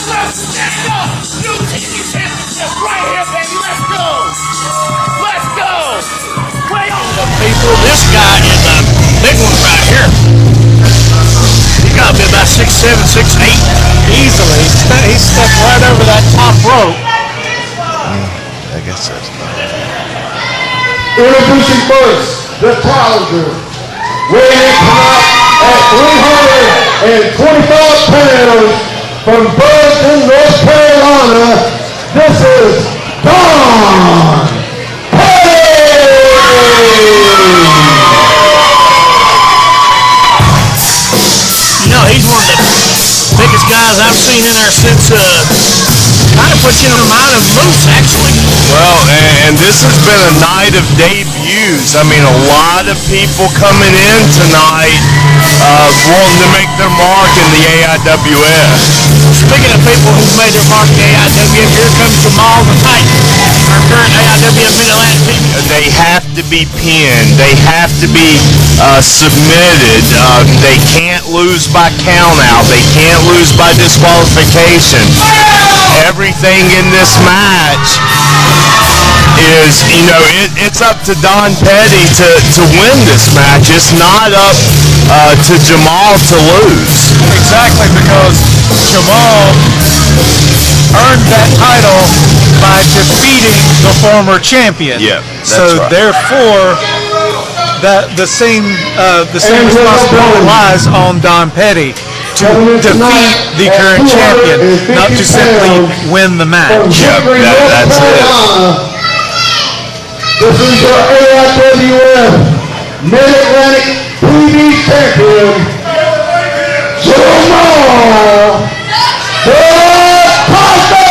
New TV championship right here, baby. Let's go. Let's go. Way on the people. This guy is a big one right here. He got to be about 6'7", 6'8". Easily. He stepped right over that top rope. I guess that's Introducing first, the challenger, weighing in tonight at 325 pounds from Burlington, North Carolina. This is Don Petty! You know, he's one of the biggest guys I've seen in there since kind of pushing him out of Moose, actually. well, and this has been a night of debuts. I mean, a lot of people coming in tonight wanting to make their mark in the AIWF. Speaking of people who've made their mark in the AIWF, here comes Jamal the Titan, our current AIWF Mid-Atlantic champion. They have to be pinned. They have to be submitted. They can't lose by countout. They can't lose by disqualification. Everything in this match is, you know, it's up to Don Petty to win this match. It's not up to Jamal to lose. Exactly, because Jamal earned that title by defeating the former champion. Yeah, that's so right. therefore, the same responsibility lies on Don Petty to defeat the current champion, not to simply win the match. Yep, that's it. This is your AIWF Mid-Atlantic TV champion, Jamal the Titan!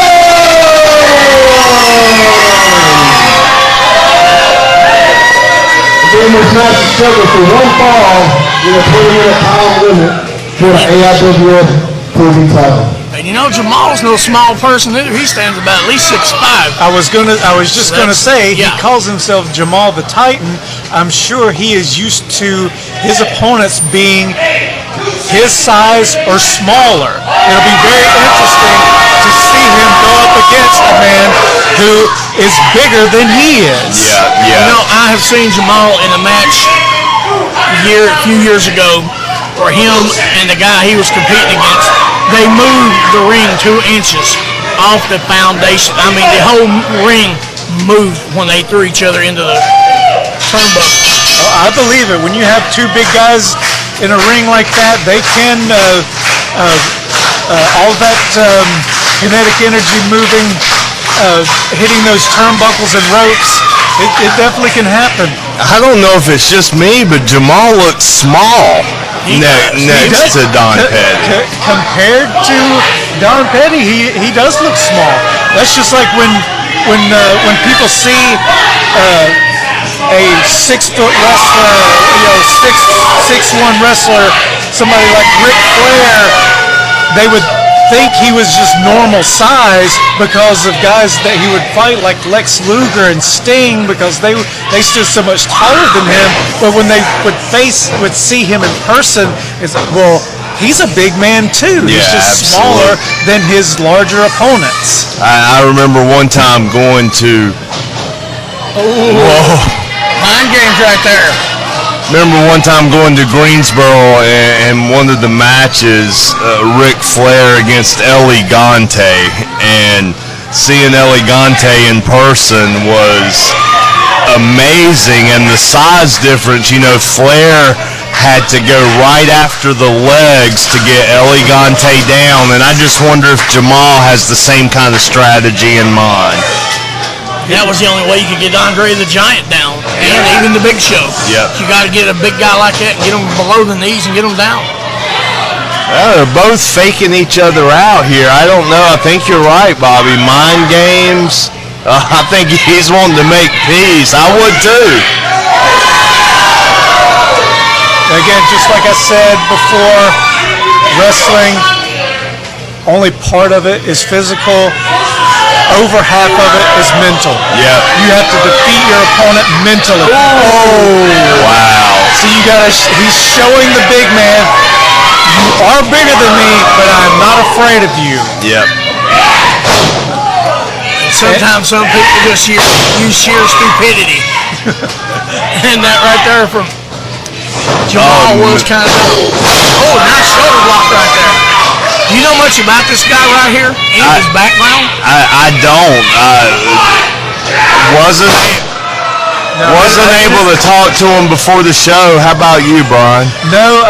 Again, this match is scheduled for one fall with a 20-minute time limit for the AIWF TV title. And you know, Jamal's no small person either. He stands about at least 6'5". I was just gonna say, yeah. he calls himself Jamal the Titan. I'm sure he is used to his opponents being his size or smaller. It'll be very interesting to see him go up against a man who is bigger than he is. Yeah. You know, I have seen Jamal in a match a few years ago where him and the guy he was competing against, they moved the ring 2 inches off the foundation. I mean, the whole ring moved when they threw each other into the turnbuckle. Oh, I believe it. When you have two big guys in a ring like that, they can all that kinetic energy moving, hitting those turnbuckles and ropes. It definitely can happen. I don't know if it's just me, but Jamal looks small next to Don Petty. Compared to Don Petty, he does look small. That's just like when people see a 6-foot wrestler, 6'1" wrestler, somebody like Ric Flair, they would think he was just normal size because of guys that he would fight like Lex Luger and Sting, because they stood so much taller than him. But when they would see him in person, it's like, well, he's a big man too. He's just smaller than his larger opponents. I remember one time going to Mind games right there. Remember one time going to Greensboro and one of the matches, Ric Flair against Elegante, and seeing Elegante in person was amazing, and the size difference, you know, Flair had to go right after the legs to get Elegante down, and I just wonder if Jamal has the same kind of strategy in mind. That was the only way you could get Andre the Giant down, and even the Big Show. Yep. You got to get a big guy like that and get him below the knees and get him down. Well, they're both faking each other out here. I don't know. I think you're right, Bobby. Mind games. I think he's wanting to make peace. I would too. Again, just like I said before, wrestling, only part of it is physical. Over half of it is mental. Yeah. You have to defeat your opponent mentally. Oh, wow. So he's showing the big man, you are bigger than me, but I'm not afraid of you. Yep. sometimes some people just use sheer stupidity. And that right there from Jamal was kind of, nice shoulder block right there. Do you know much about this guy right here and his background? I don't. Wasn't able to talk to him before the show. How about you, Brian? No,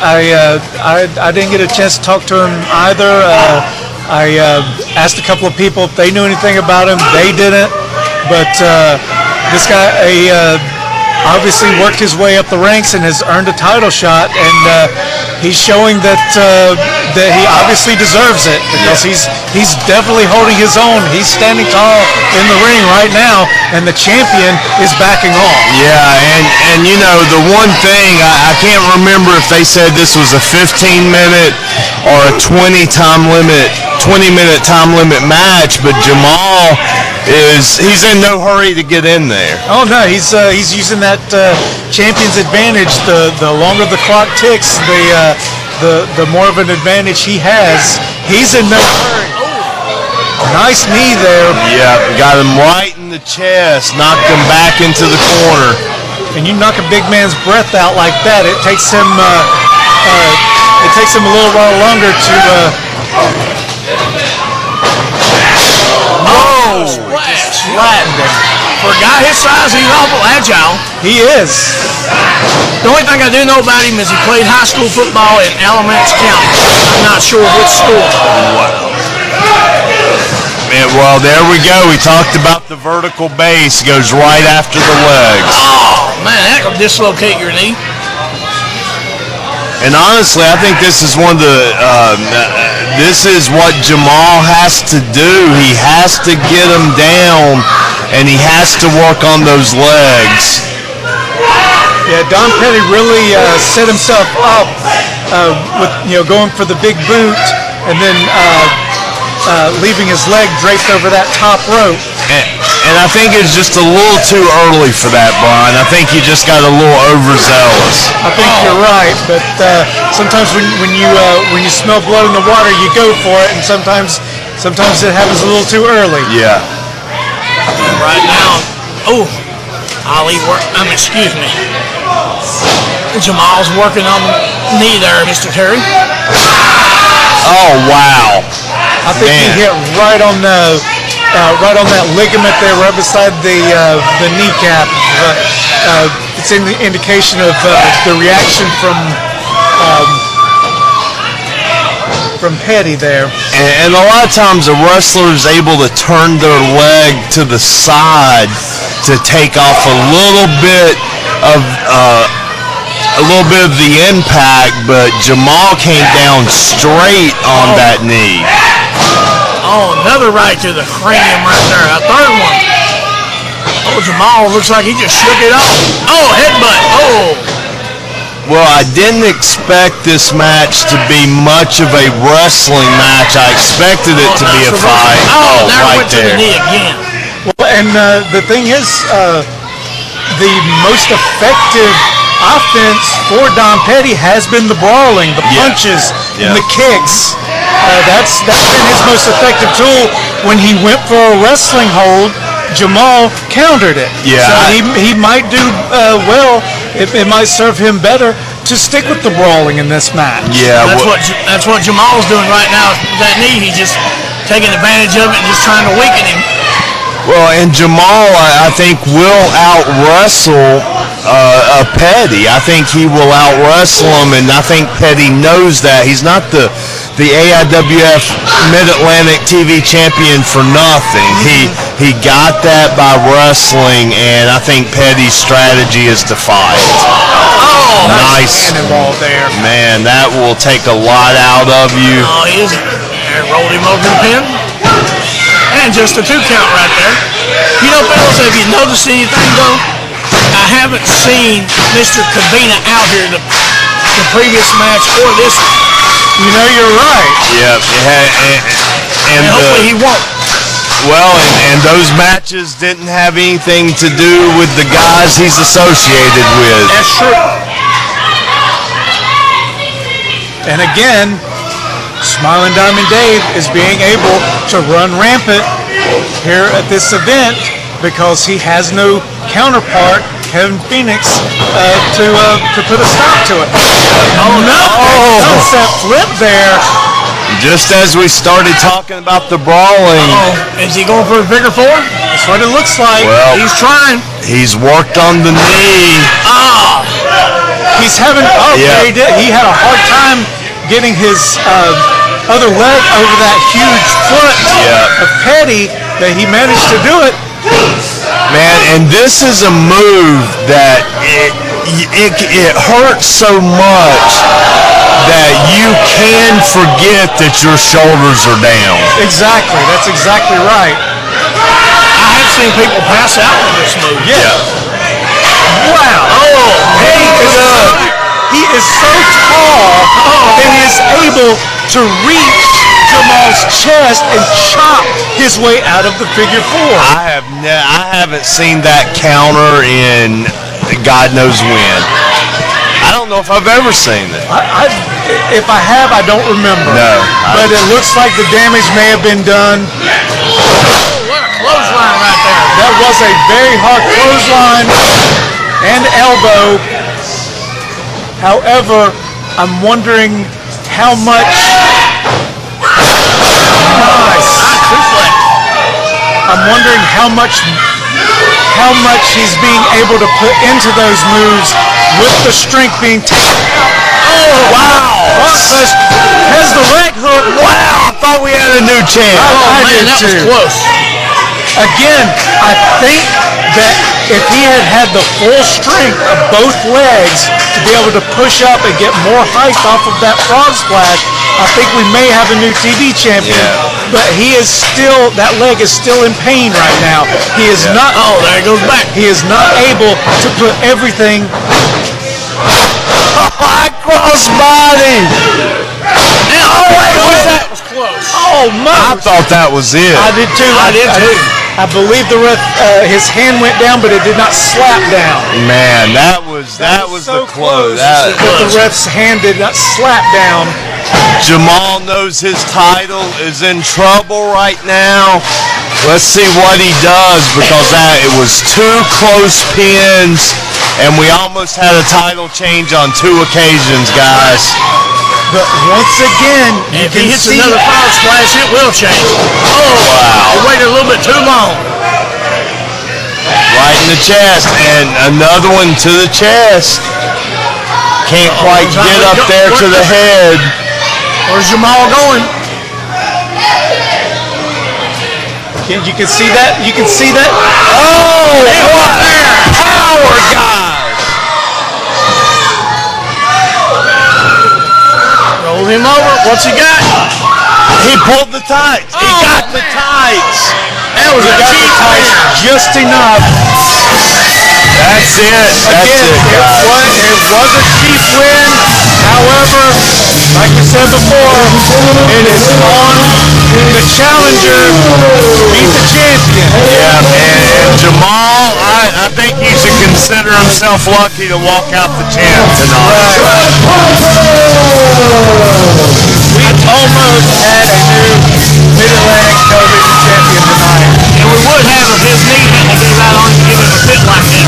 I didn't get a chance to talk to him either. I asked a couple of people if they knew anything about him. They didn't. But this guy obviously worked his way up the ranks and has earned a title shot, and he's showing that he obviously deserves it, because he's definitely holding his own. He's standing tall in the ring right now, and the champion is backing off. Yeah, and you know, the one thing, I can't remember if they said this was a 15-minute or a 20-minute time limit match, but Jamal he's in no hurry to get in there. Oh no, he's using that champion's advantage. The longer the clock ticks, the more of an advantage he has. He's in no hurry. Nice knee there. Yeah, got him right in the chest, knocked him back into the corner. And you knock a big man's breath out like that, it takes him a little while longer to. Splash. Flattened him. For a guy his size, he's awful agile. He is. The only thing I do know about him is he played high school football in Alamance County. I'm not sure which school. Wow. Man, well, there we go. We talked about the vertical base. Goes right after the legs. Oh, man, that could dislocate your knee. And honestly, I think this is one of the, this is what Jamal has to do. He has to get him down, and he has to work on those legs. Yeah, Don Petty really set himself up with, going for the big boot, and then leaving his leg draped over that top rope. And I think it's just a little too early for that, Brian. I think he just got a little overzealous. I think you're right, but sometimes when you smell blood in the water, you go for it, and sometimes it happens a little too early. Yeah. Right now, excuse me. Jamal's working on the knee there, Mr. Terry. Oh, wow. I think he hit right on that ligament there, right beside the kneecap. It's an indication of the reaction from Petty there. And a lot of times a wrestler is able to turn their leg to the side to take off a little bit of the impact, but Jamal came down straight on that knee. Oh, another right to the cranium right there. A third one. Oh, Jamal looks like he just shook it off. Oh, headbutt. Oh. Well, I didn't expect this match to be much of a wrestling match. I expected it to be a fight. Oh, there right went to the knee again. Well, and the thing is, the most effective offense for Don Petty has been the brawling, the punches, and the kicks. That's been his most effective tool. When he went for a wrestling hold, Jamal countered it. Yeah. So he might do well. It might serve him better to stick with the brawling in this match. Yeah. That's what Jamal's doing right now. That knee, he's just taking advantage of it and just trying to weaken him. Well, and Jamal, I think, will out-wrestle Petty. I think he will out-wrestle him, and I think Petty knows that. He's not the AIWF Mid-Atlantic TV champion for nothing. He got that by wrestling, and I think Petty's strategy is to fight. Oh, nice cannonball there. Man, that will take a lot out of you. Oh, he is. Rolled him over the pin. And just a 2 count right there. You know, fellas, have you noticed anything, though? I haven't seen Mr. Kavina out here the previous match or this one. You know, you're right. Yeah, and hopefully he won't. Well, and those matches didn't have anything to do with the guys he's associated with. That's true. And again, Smiling Diamond Dave is being able to run rampant here at this event because he has no counterpart, Kevin Phoenix, to put a stop to it. Oh no! Sunset flip there. Just as we started talking about the brawling. Is he going for a figure four? That's what it looks like. Well, He's trying. he's worked on the knee. He's having. Yeah. He did. He had a hard time getting his other leg over that huge foot of Petty, that he managed to do it. Man, and this is a move that it hurts so much that you can forget that your shoulders are down. Exactly. That's exactly right. I have seen people pass out with this move. Yeah. Wow. He is so tall that he is able to reach Jamal's chest and chop his way out of the figure four. I haven't seen that counter in God knows when. I don't know if I've ever seen it. If I have, I don't remember. No. But it looks like the damage may have been done. What a clothesline right there. That was a very hard clothesline and elbow. However, I'm wondering how much. Nice. I'm wondering how much he's being able to put into those moves with the strength being taken out. Oh, wow. Has the leg hook. Wow, I thought we had a new champ. I did That was too. close. Again, I think that if he had the full strength of both legs to be able to push up and get more height off of that frog splash, I think we may have a new TV champion. Yeah. But he is still, that leg is still in pain right now. He is not. Oh, there it goes back. He is not able to put everything. High cross body. Oh, wait, that was close. Oh my! I thought that was it. I did too. I did too. I believe the ref, his hand went down, but it did not slap down. Man, that was So the close. But the ref's hand did not slap down. Jamal knows his title is in trouble right now. Let's see what he does, because it was two close pins, and we almost had a title change on two occasions, guys. But once again, you If can he hits see another frog splash, it will change. Oh, wow. He waited a little bit too long. Right in the chest, and another one to the chest. Can't quite get up there to the head. Where's Jamal going? You can see that. You can see that. Oh, what power, guys! Roll him over. What's he got? He pulled the tights. He got the tights. That was a cheap win. Just enough. That's it. That's Again, it, guys. it was a cheap win. However, like we said before, it is on the challenger to beat the champion. Yeah, man. And Jamal, I think he should consider himself lucky to walk out the champ tonight. We almost had a new Mid-Atlantic television champion tonight. And we would have if his knee hadn't gave out on him to give him a fit like that.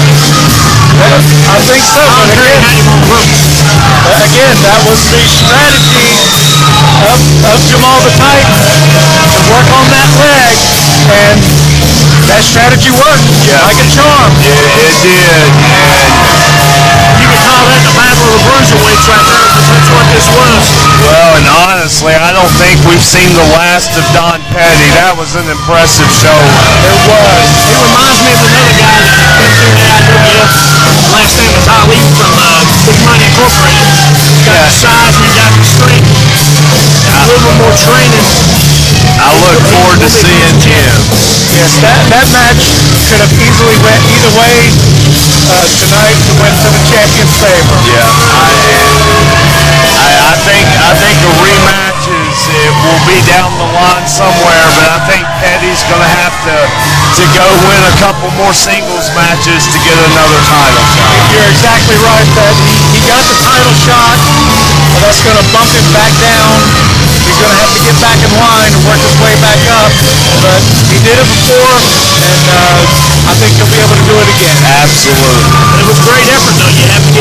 I think so, but Andre again, had him on ropes. that was the strategy of Jamal the Titan to work on that leg, and that strategy worked like a charm. It did. You could call that the battle of the bruiserweights right there, because that's what this was. Well, and honestly, I don't think we've seen the last of Don Petty. That was an impressive show. It was. He reminds me of another guy that went through the AIWF. Last name is Ali from Big Money Incorporated. He's got the size and he got the strength. A little bit more training. I look forward to seeing him. Yes, that match could have easily went either way tonight to win to the champion's favor. Yeah, I think a rematch it will be down the line somewhere, but I think Petty's going to have to go win a couple more singles matches to get another title shot. You're exactly right that he got the title shot. Well, that's going to bump him back down. He's going to have to get back in second line and work his way back up. But he did it before, and I think he'll be able to do it again. Absolutely. It was a great effort, though. You have to